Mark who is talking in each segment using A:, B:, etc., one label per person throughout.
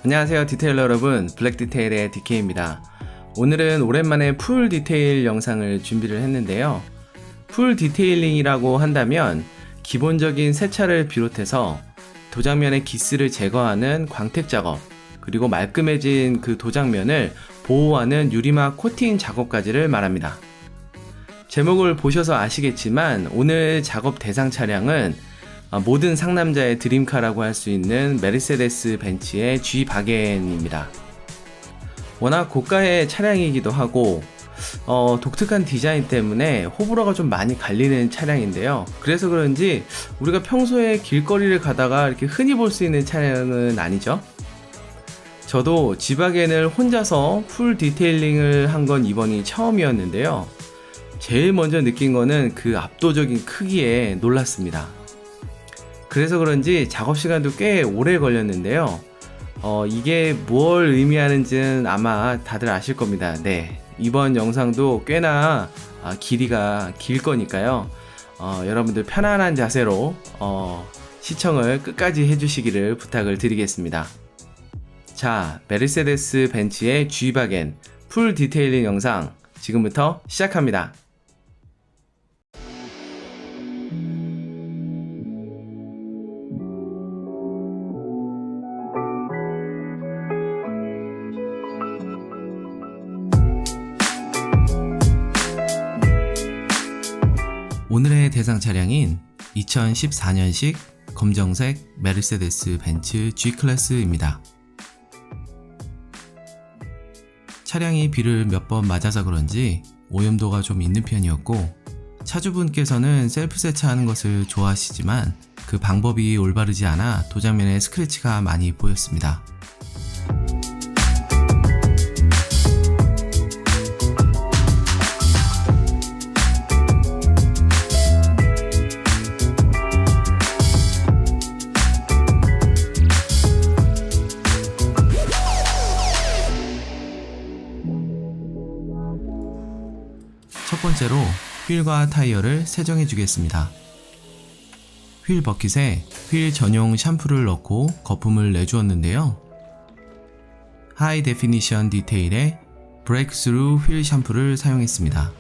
A: 안녕하세요 디테일러 여러분, 블랙디테일의 DK입니다. 오늘은 오랜만에 풀 디테일 영상을 준비를 했는데요. 풀 디테일링이라고 한다면 기본적인 세차를 비롯해서 도장면의 기스를 제거하는 광택 작업, 그리고 말끔해진 그 도장면을 보호하는 유리막 코팅 작업까지를 말합니다. 제목을 보셔서 아시겠지만 오늘 작업 대상 차량은 모든 상남자의 드림카라고 할 수 있는 메르세데스 벤츠의 G-바겐입니다. 워낙 고가의 차량이기도 하고 독특한 디자인 때문에 호불호가 좀 많이 갈리는 차량인데요. 그래서 그런지 우리가 평소에 길거리를 가다가 이렇게 흔히 볼 수 있는 차량은 아니죠. 저도 G-바겐을 혼자서 풀 디테일링을 한 건 이번이 처음이었는데요. 제일 먼저 느낀 거는 그 압도적인 크기에 놀랐습니다. 그래서 그런지 작업 시간도 꽤 오래 걸렸는데요. 이게 뭘 의미하는지는 아마 다들 아실 겁니다. 네, 이번 영상도 꽤나 길이가 길 거니까요. 여러분들 편안한 자세로 시청을 끝까지 해주시기를 부탁을 드리겠습니다. 자, 메르세데스 벤츠의 G-바겐 풀 디테일링 영상 지금부터 시작합니다. 오늘의 대상 차량인 2014년식 검정색 메르세데스 벤츠 G-클래스입니다. 차량이 비를 몇 번 맞아서 그런지 오염도가 좀 있는 편이었고, 차주분께서는 셀프 세차하는 것을 좋아하시지만 그 방법이 올바르지 않아 도장면에 스크래치가 많이 보였습니다. 첫 번째로 휠과 타이어를 세정해 주겠습니다. 휠 버킷에 휠 전용 샴푸를 넣고 거품을 내주었는데요. 하이 데피니션 디테일의 브레이크스루 휠 샴푸를 사용했습니다.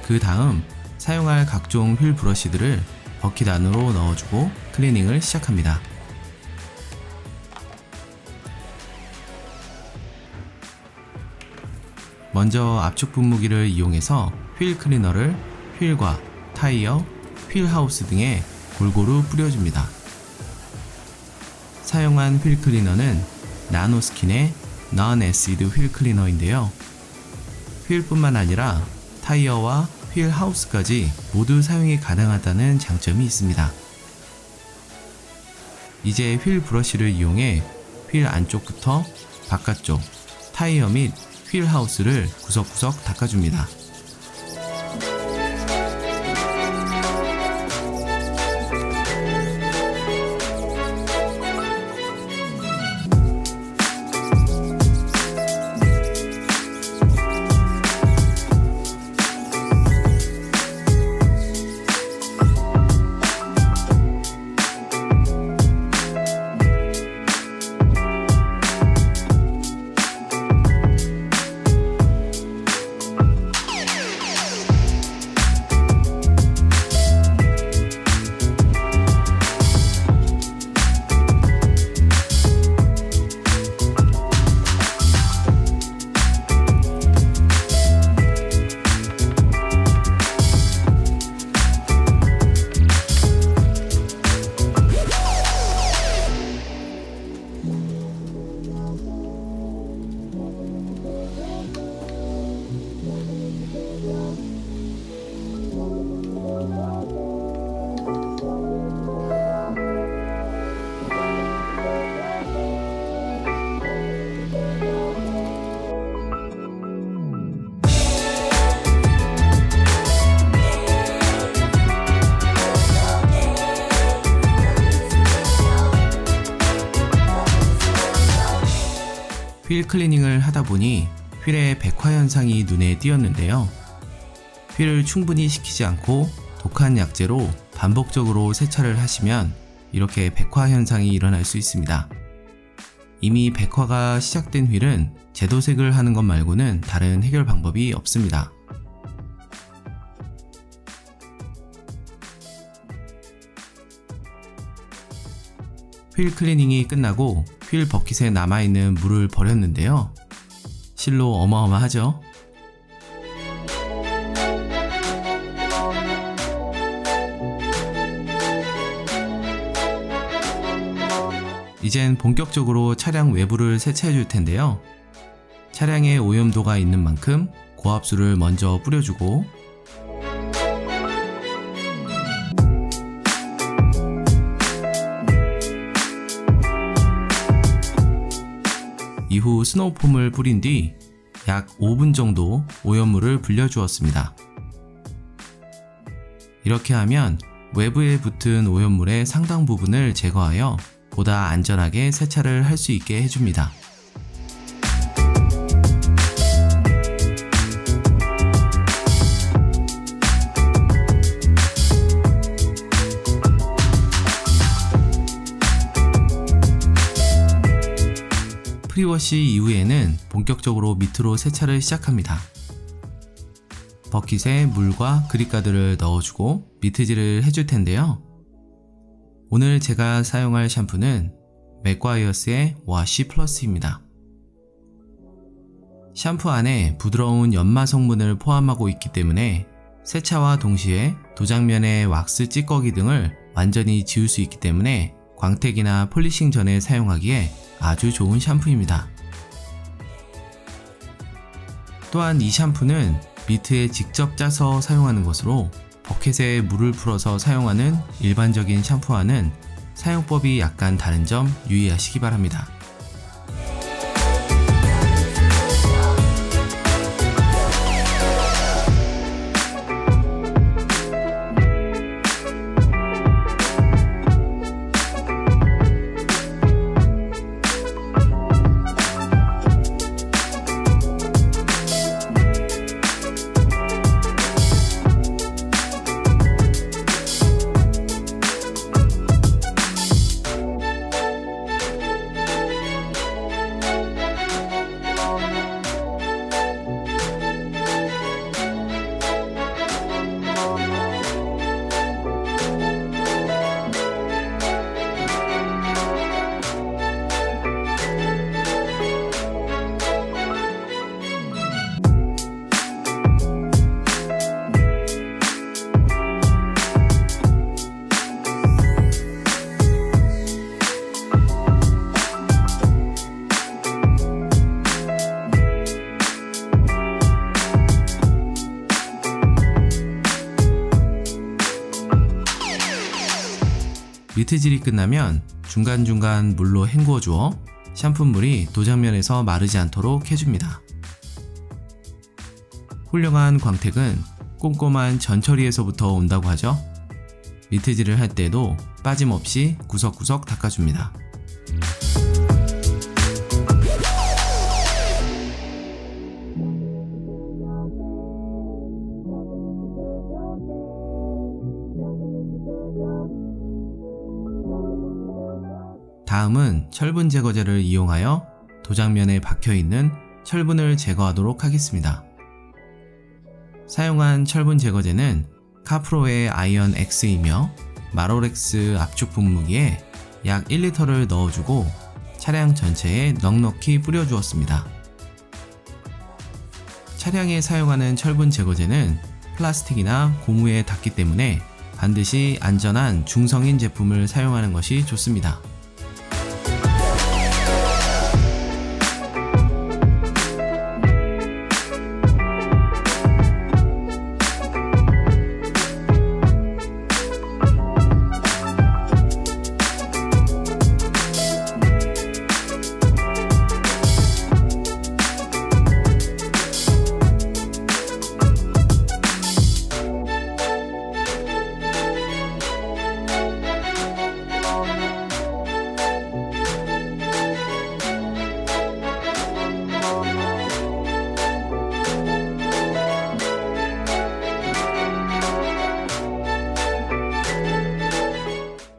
A: 그 다음 사용할 각종 휠 브러쉬들을 버킷 안으로 넣어주고 클리닝을 시작합니다. 먼저 압축 분무기를 이용해서 휠 클리너를 휠과 타이어, 휠 하우스 등에 골고루 뿌려줍니다. 사용한 휠 클리너는 나노스킨의 non-acid 휠 클리너인데요. 휠뿐만 아니라 타이어와 휠 하우스까지 모두 사용이 가능하다는 장점이 있습니다. 이제 휠 브러쉬를 이용해 휠 안쪽부터 바깥쪽, 타이어 및 휠 하우스를 구석구석 닦아줍니다. 휠 클리닝을 하다 보니 휠의 백화 현상이 눈에 띄었는데요. 휠을 충분히 식히지 않고 독한 약재로 반복적으로 세차를 하시면 이렇게 백화 현상이 일어날 수 있습니다. 이미 백화가 시작된 휠은 재도색을 하는 것 말고는 다른 해결 방법이 없습니다. 휠 클리닝이 끝나고 휠 버킷에 남아있는 물을 버렸는데요. 실로 어마어마하죠? 이젠 본격적으로 차량 외부를 세차해 줄 텐데요. 차량에 오염도가 있는 만큼 고압수를 먼저 뿌려주고 이후 스노우폼을 뿌린 뒤 약 5분 정도 오염물을 불려주었습니다. 이렇게 하면 외부에 붙은 오염물의 상당 부분을 제거하여 보다 안전하게 세차를 할 수 있게 해줍니다. 프리워시 이후에는 본격적으로 밑으로 세차를 시작합니다. 버킷에 물과 그립가드를 넣어주고 미트질을 해줄 텐데요. 오늘 제가 사용할 샴푸는 맥과이어스의 와시 플러스입니다. 샴푸 안에 부드러운 연마 성분을 포함하고 있기 때문에 세차와 동시에 도장면의 왁스 찌꺼기 등을 완전히 지울 수 있기 때문에 광택이나 폴리싱 전에 사용하기에 아주 좋은 샴푸입니다. 또한 이 샴푸는 미트에 직접 짜서 사용하는 것으로 버킷에 물을 풀어서 사용하는 일반적인 샴푸와는 사용법이 약간 다른 점 유의하시기 바랍니다. 미트질이 끝나면 중간중간 물로 헹구어 주어 샴푸물이 도장면에서 마르지 않도록 해줍니다. 훌륭한 광택은 꼼꼼한 전처리에서부터 온다고 하죠. 미트질을 할 때도 빠짐없이 구석구석 닦아줍니다. 다음은 철분 제거제를 이용하여 도장면에 박혀있는 철분을 제거하도록 하겠습니다. 사용한 철분 제거제는 카프로의 아이언 X이며 마로렉스 압축 분무기에 약 1리터를 넣어주고 차량 전체에 넉넉히 뿌려주었습니다. 차량에 사용하는 철분 제거제는 플라스틱이나 고무에 닿기 때문에 반드시 안전한 중성인 제품을 사용하는 것이 좋습니다.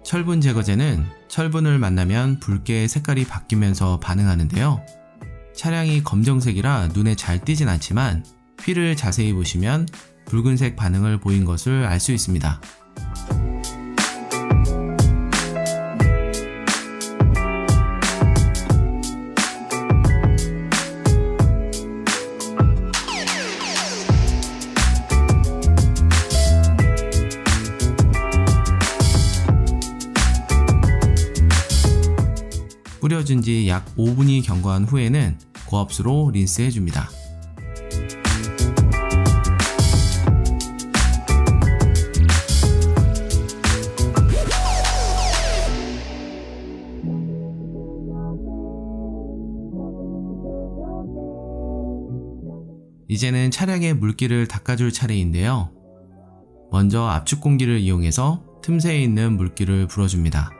A: 철분 제거제는 철분을 만나면 붉게 색깔이 바뀌면서 반응하는데요. 차량이 검정색이라 눈에 잘 띄진 않지만 휠을 자세히 보시면 붉은색 반응을 보인 것을 알 수 있습니다. 뿌려준 지 약 5분이 경과한 후에는 고압수로 린스해줍니다. 이제는 차량의 물기를 닦아줄 차례인데요. 먼저 압축 공기를 이용해서 틈새에 있는 물기를 불어줍니다.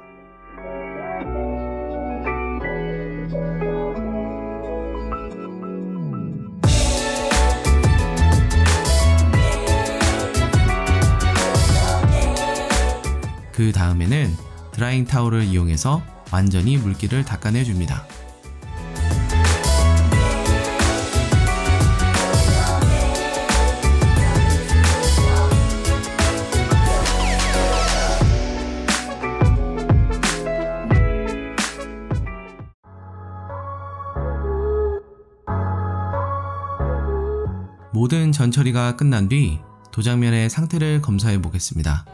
A: 그 다음에는 드라잉 타올을 이용해서 완전히 물기를 닦아내줍니다. 모든 전처리가 끝난 뒤 도장면의 상태를 검사해 보겠습니다.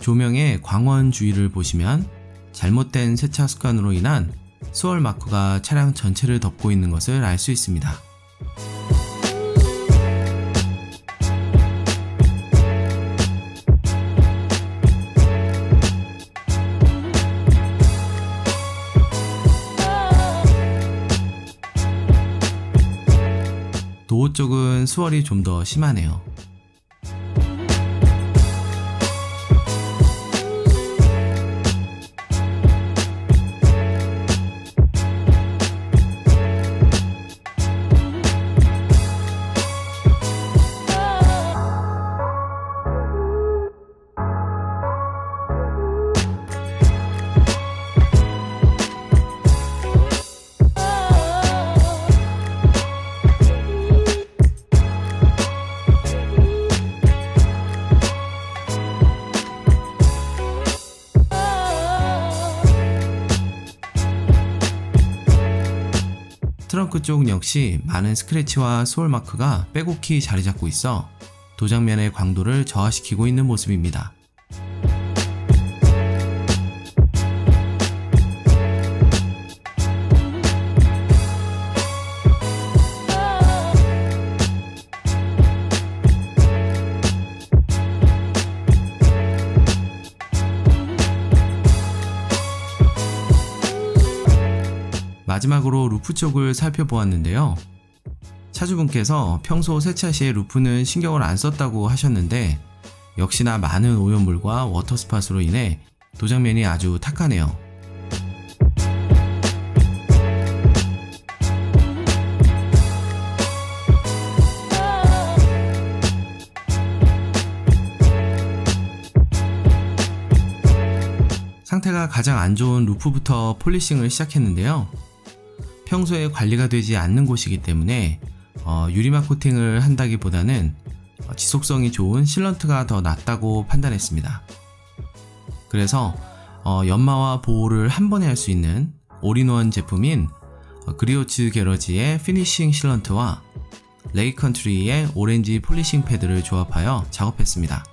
A: 조명의 광원 주위를 보시면 잘못된 세차 습관으로 인한 스월 마크가 차량 전체를 덮고 있는 것을 알 수 있습니다. 도어 쪽은 스월이 좀 더 심하네요. 트렁크 쪽 역시 많은 스크래치와 스월 마크가 빼곡히 자리 잡고 있어 도장면의 광도를 저하시키고 있는 모습입니다. 마지막으로 루프 쪽을 살펴보았는데요. 차주분께서 평소 세차 시에 루프는 신경을 안 썼다고 하셨는데 역시나 많은 오염물과 워터스팟으로 인해 도장면이 아주 탁하네요. 상태가 가장 안 좋은 루프부터 폴리싱을 시작했는데요. 평소에 관리가 되지 않는 곳이기 때문에 유리막 코팅을 한다기보다는 지속성이 좋은 실런트가 더 낫다고 판단했습니다. 그래서 연마와 보호를 한 번에 할 수 있는 올인원 제품인 그리오츠 게러지의 피니싱 실런트와 레이컨트리의 오렌지 폴리싱 패드를 조합하여 작업했습니다.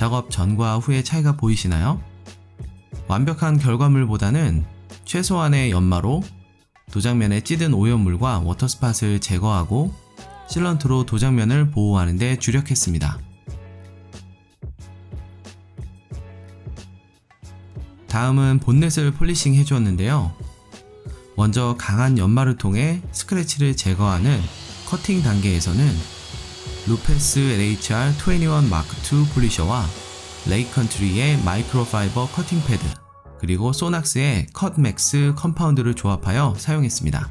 A: 작업 전과 후의 차이가 보이시나요? 완벽한 결과물보다는 최소한의 연마로 도장면에 찌든 오염물과 워터스팟을 제거하고 실런트로 도장면을 보호하는 데 주력했습니다. 다음은 본넷을 폴리싱 해주었는데요. 먼저 강한 연마를 통해 스크래치를 제거하는 커팅 단계에서는 루페스 LHR21 M2 폴리셔와 레이컨트리의 마이크로파이버 커팅 패드, 그리고 소낙스의 컷맥스 컴파운드를 조합하여 사용했습니다.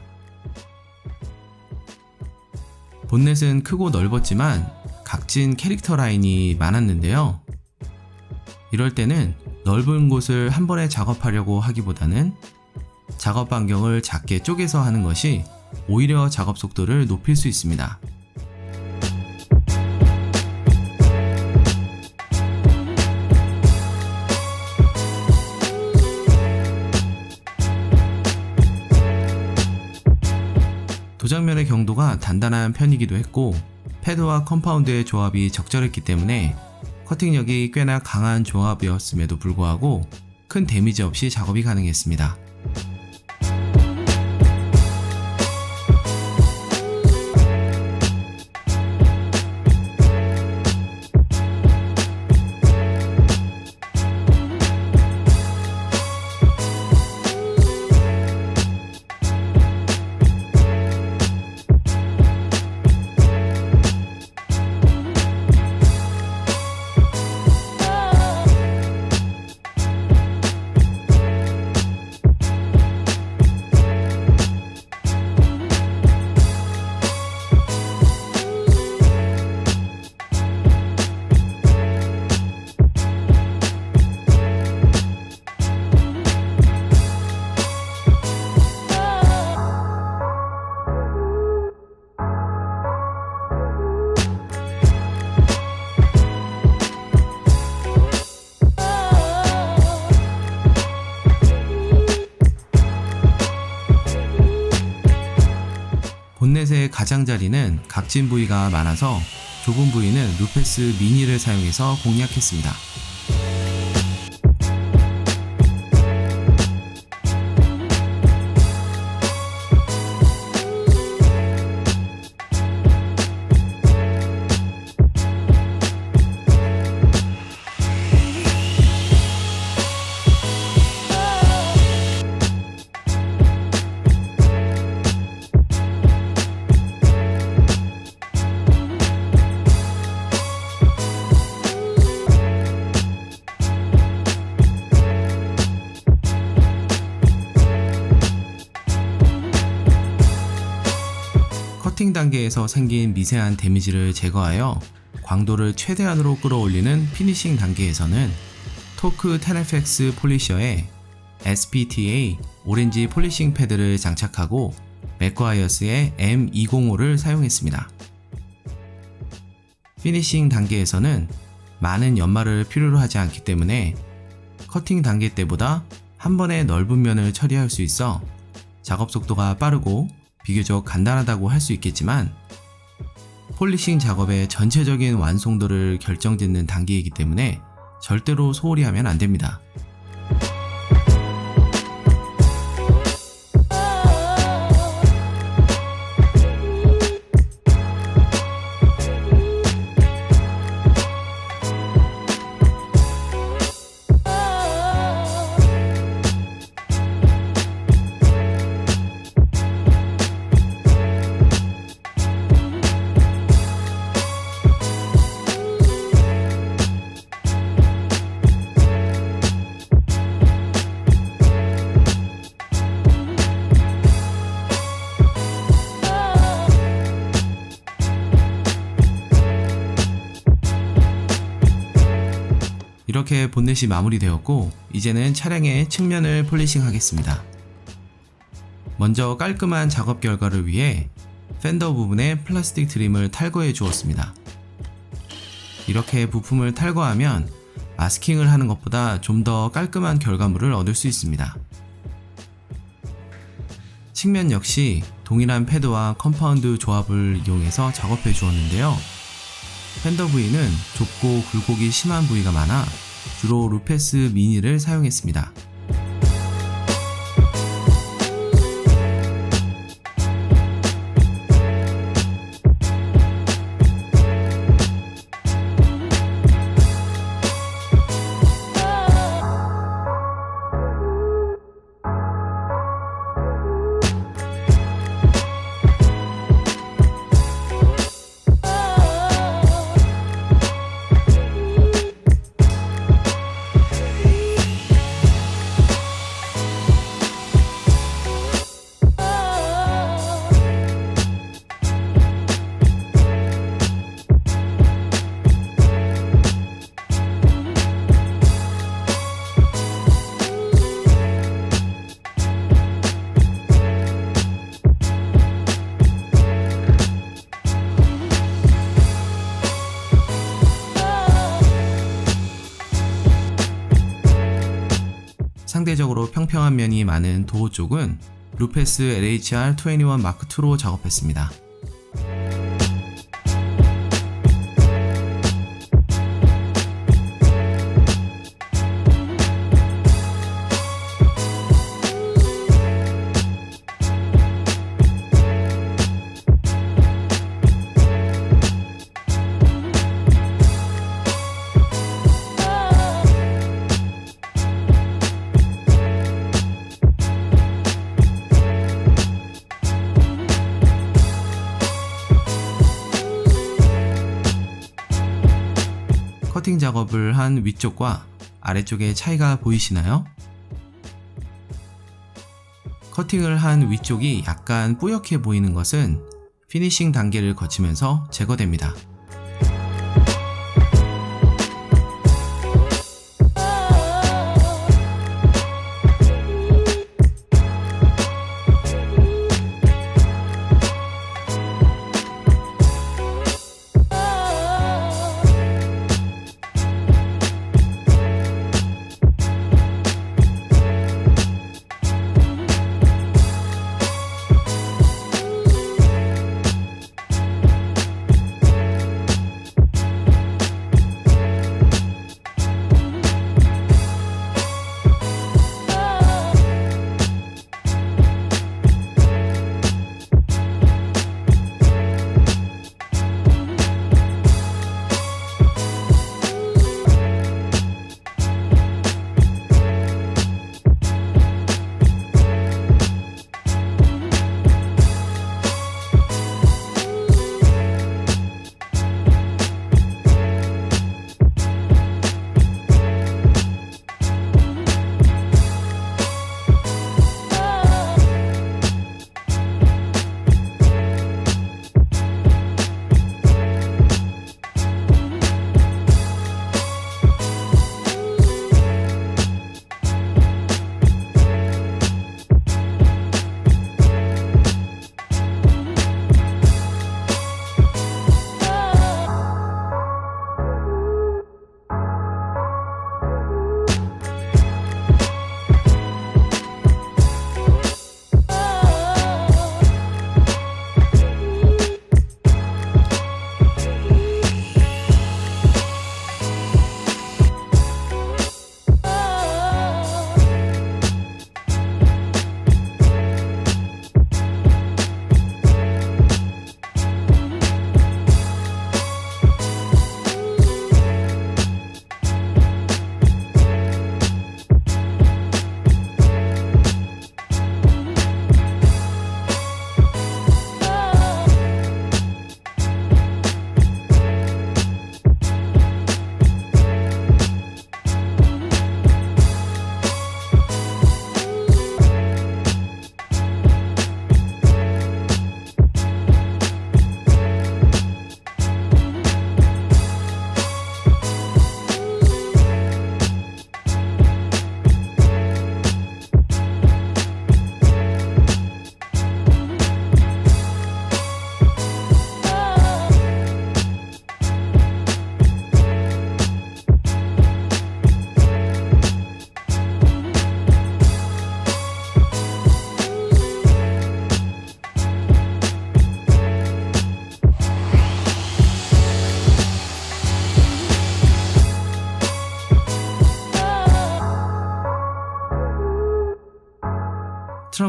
A: 본넷은 크고 넓었지만 각진 캐릭터 라인이 많았는데요. 이럴 때는 넓은 곳을 한 번에 작업하려고 하기보다는 작업 반경을 작게 쪼개서 하는 것이 오히려 작업 속도를 높일 수 있습니다. 도장면의 경도가 단단한 편이기도 했고 패드와 컴파운드의 조합이 적절했기 때문에 커팅력이 꽤나 강한 조합이었음에도 불구하고 큰 데미지 없이 작업이 가능했습니다. 본넷의 가장자리는 각진 부위가 많아서 좁은 부위는 루페스 미니를 사용해서 공략했습니다. 커팅 단계에서 생긴 미세한 데미지를 제거하여 광도를 최대한으로 끌어올리는 피니싱 단계에서는 토크 10FX 폴리셔에 SPTA 오렌지 폴리싱 패드를 장착하고 맥과이어스의 M205를 사용했습니다. 피니싱 단계에서는 많은 연마를 필요로 하지 않기 때문에 커팅 단계 때보다 한 번에 넓은 면을 처리할 수 있어 작업 속도가 빠르고 비교적 간단하다고 할 수 있겠지만 폴리싱 작업의 전체적인 완성도를 결정짓는 단계이기 때문에 절대로 소홀히 하면 안 됩니다. 이렇게 본넷이 마무리되었고 이제는 차량의 측면을 폴리싱 하겠습니다. 먼저 깔끔한 작업 결과를 위해 팬더 부분에 플라스틱 트림을 탈거해 주었습니다. 이렇게 부품을 탈거하면 마스킹을 하는 것보다 좀 더 깔끔한 결과물을 얻을 수 있습니다. 측면 역시 동일한 패드와 컴파운드 조합을 이용해서 작업해 주었는데요. 팬더 부위는 좁고 굴곡이 심한 부위가 많아 주로 루페스 미니를 사용했습니다. 상대적으로 평평한 면이 많은 도어 쪽은 루페스 LHR21 마크2로 작업했습니다. 커팅 작업을 한 위쪽과 아래쪽의 차이가 보이시나요? 커팅을 한 위쪽이 약간 뿌옇게 보이는 것은 피니싱 단계를 거치면서 제거됩니다.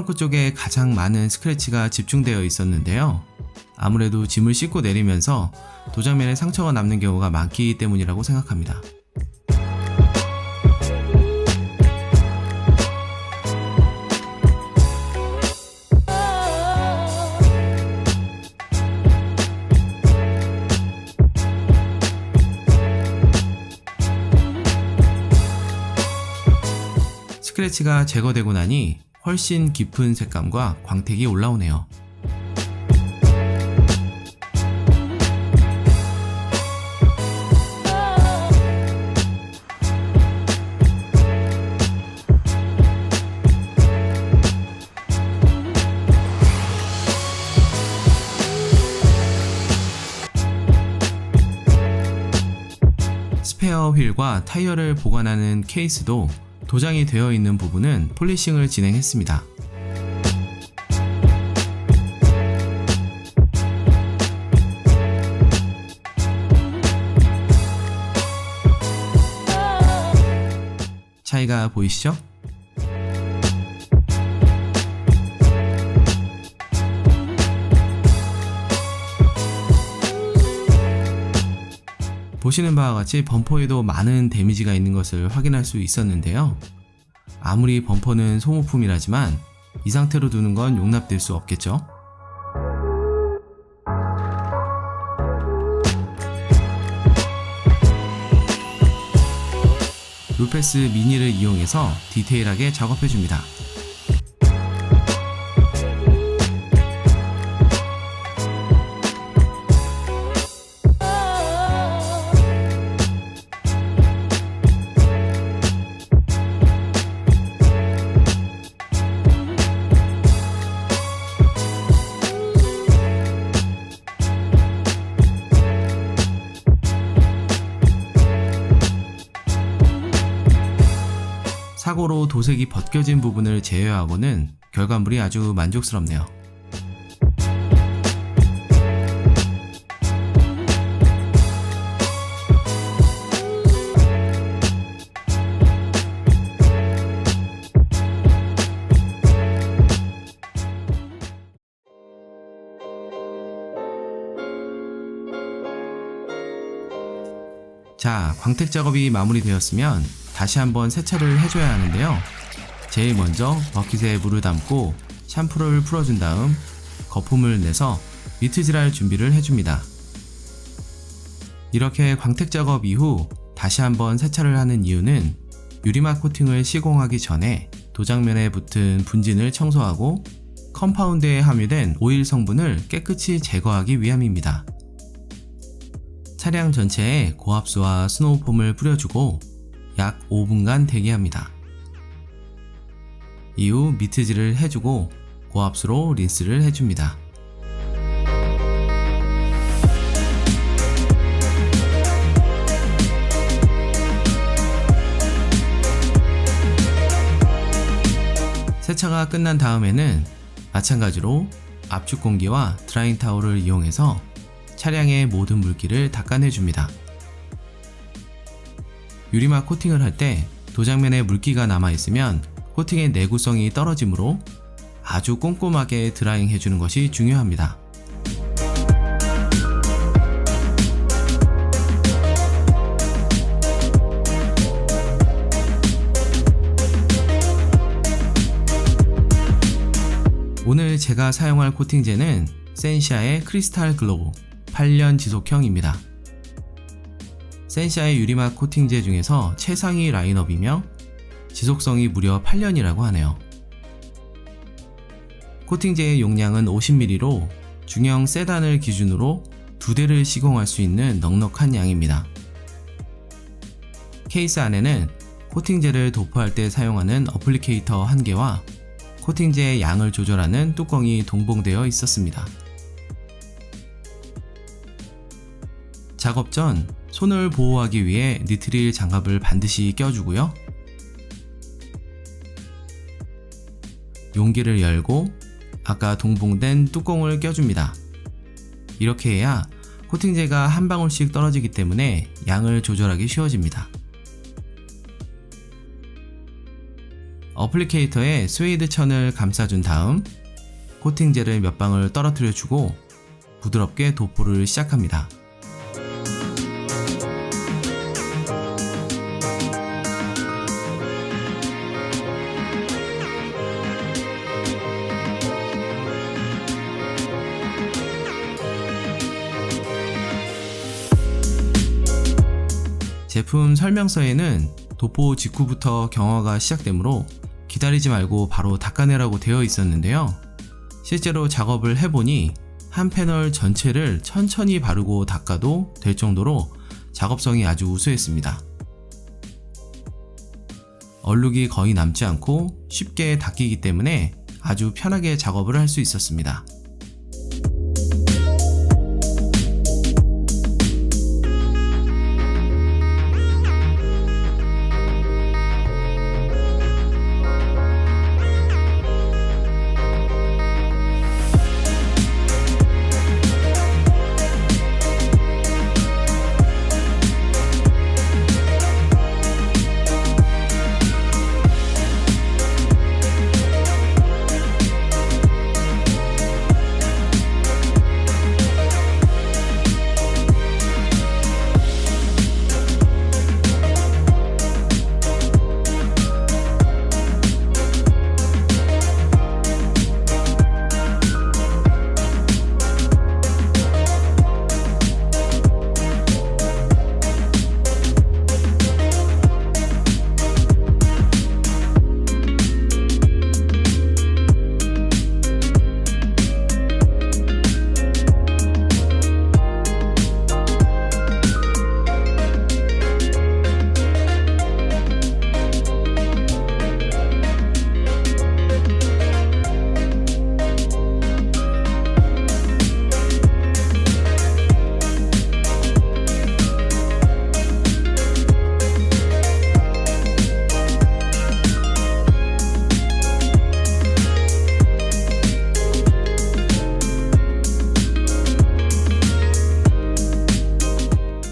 A: 트렁크 쪽에 가장 많은 스크래치가 집중되어 있었는데요. 아무래도 짐을 싣고 내리면서 도장면에 상처가 남는 경우가 많기 때문이라고 생각합니다. 스크래치가 제거되고 나니 훨씬 깊은 색감과 광택이 올라오네요. 스페어 휠과 타이어를 보관하는 케이스도 도장이 되어 있는 부분은 폴리싱을 진행했습니다. 차이가 보이시죠? 보시는 바와 같이 범퍼에도 많은 데미지가 있는 것을 확인할 수 있었는데요. 아무리 범퍼는 소모품이라지만 이 상태로 두는 건 용납될 수 없겠죠? 롤패스 미니를 이용해서 디테일하게 작업해줍니다. 사고로 도색이 벗겨진 부분을 제외하고는 결과물이 아주 만족스럽네요. 자, 광택 작업이 마무리되었으면 다시 한번 세차를 해줘야 하는데요. 제일 먼저 버킷에 물을 담고 샴푸를 풀어준 다음 거품을 내서 미트질할 준비를 해줍니다. 이렇게 광택 작업 이후 다시 한번 세차를 하는 이유는 유리막 코팅을 시공하기 전에 도장면에 붙은 분진을 청소하고 컴파운드에 함유된 오일 성분을 깨끗이 제거하기 위함입니다. 차량 전체에 고압수와 스노우폼을 뿌려주고 약 5분간 대기합니다. 이후 미트질을 해주고 고압수로 린스를 해줍니다. 세차가 끝난 다음에는 마찬가지로 압축 공기와 드라잉 타올을 이용해서 차량의 모든 물기를 닦아내줍니다. 유리막 코팅을 할 때 도장면에 물기가 남아있으면 코팅의 내구성이 떨어지므로 아주 꼼꼼하게 드라잉 해주는 것이 중요합니다. 오늘 제가 사용할 코팅제는 센시아의 크리스탈 글로우 8년 지속형입니다. 센시아의 유리막 코팅제 중에서 최상위 라인업이며 지속성이 무려 8년이라고 하네요. 코팅제의 용량은 50ml로 중형 세단을 기준으로 2대를 시공할 수 있는 넉넉한 양입니다. 케이스 안에는 코팅제를 도포할 때 사용하는 어플리케이터 1개와 코팅제의 양을 조절하는 뚜껑이 동봉되어 있었습니다. 작업 전 손을 보호하기 위해 니트릴 장갑을 반드시 껴주고요. 용기를 열고 아까 동봉된 뚜껑을 껴줍니다. 이렇게 해야 코팅제가 한 방울씩 떨어지기 때문에 양을 조절하기 쉬워집니다. 어플리케이터에 스웨이드 천을 감싸준 다음 코팅젤을 몇 방울 떨어뜨려 주고 부드럽게 도포를 시작합니다. 제품 설명서에는 도포 직후부터 경화가 시작되므로 기다리지 말고 바로 닦아내라고 되어 있었는데요. 실제로 작업을 해보니 한 패널 전체를 천천히 바르고 닦아도 될 정도로 작업성이 아주 우수했습니다. 얼룩이 거의 남지 않고 쉽게 닦이기 때문에 아주 편하게 작업을 할 수 있었습니다.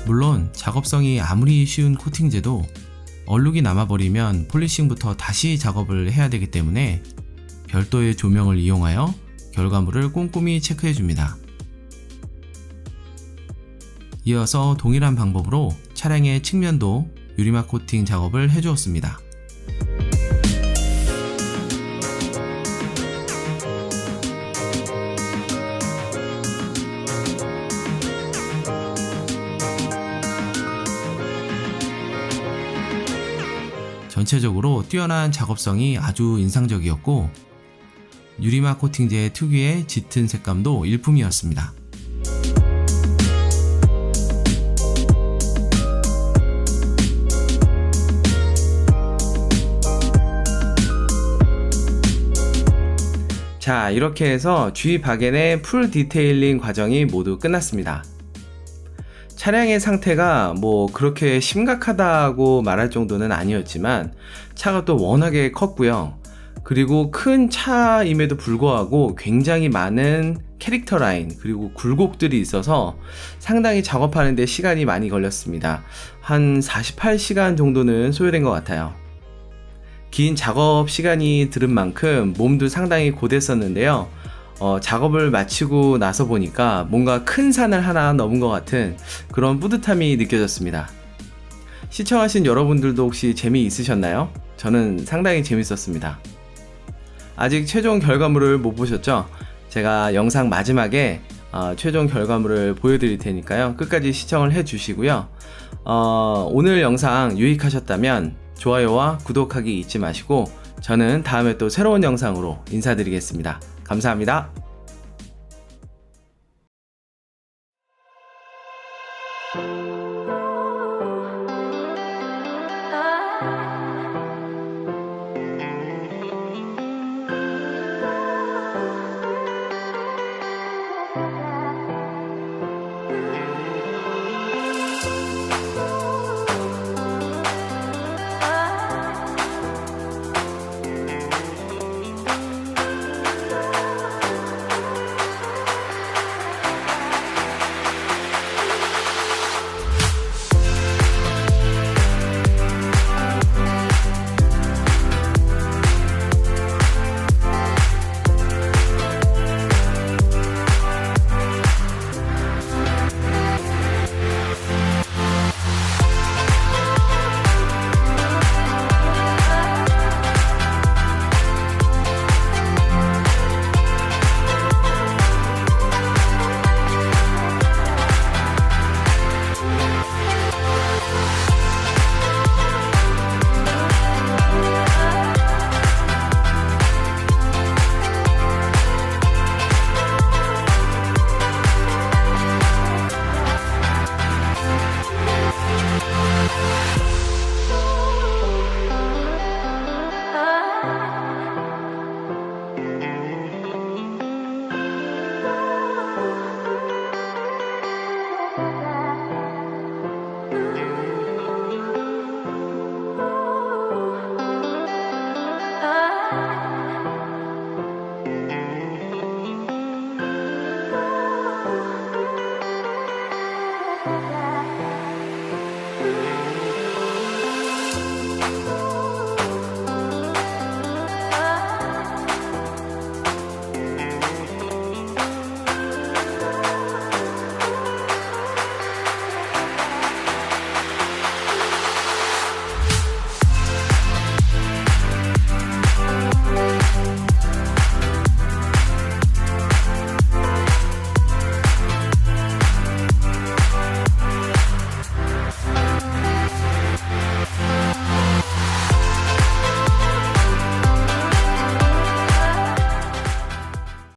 A: 물론 작업성이 아무리 쉬운 코팅제도 얼룩이 남아버리면 폴리싱부터 다시 작업을 해야 되기 때문에 별도의 조명을 이용하여 결과물을 꼼꼼히 체크해줍니다. 이어서 동일한 방법으로 차량의 측면도 유리막 코팅 작업을 해주었습니다. 전체적으로 뛰어난 작업성이 아주 인상적이었고 유리막 코팅제 특유의 짙은 색감도 일품이었습니다. 자, 이렇게 해서 G 바겐의 풀 디테일링 과정이 모두 끝났습니다. 차량의 상태가 뭐 그렇게 심각하다고 말할 정도는 아니었지만 차가 또 워낙에 컸고요. 그리고 큰 차임에도 불구하고 굉장히 많은 캐릭터 라인 그리고 굴곡들이 있어서 상당히 작업하는 데 시간이 많이 걸렸습니다. 한 48시간 정도는 소요된 것 같아요. 긴 작업 시간이 들은 만큼 몸도 상당히 고됐었는데요. 작업을 마치고 나서 보니까 뭔가 큰 산을 하나 넘은 것 같은 그런 뿌듯함이 느껴졌습니다. 시청하신 여러분들도 혹시 재미있으셨나요? 저는 상당히 재밌었습니다. 아직 최종 결과물을 못 보셨죠? 제가 영상 마지막에 최종 결과물을 보여드릴 테니까요. 끝까지 시청을 해주시고요. 오늘 영상 유익하셨다면 좋아요와 구독하기 잊지 마시고 저는 다음에 또 새로운 영상으로 인사드리겠습니다. 감사합니다.
B: 네.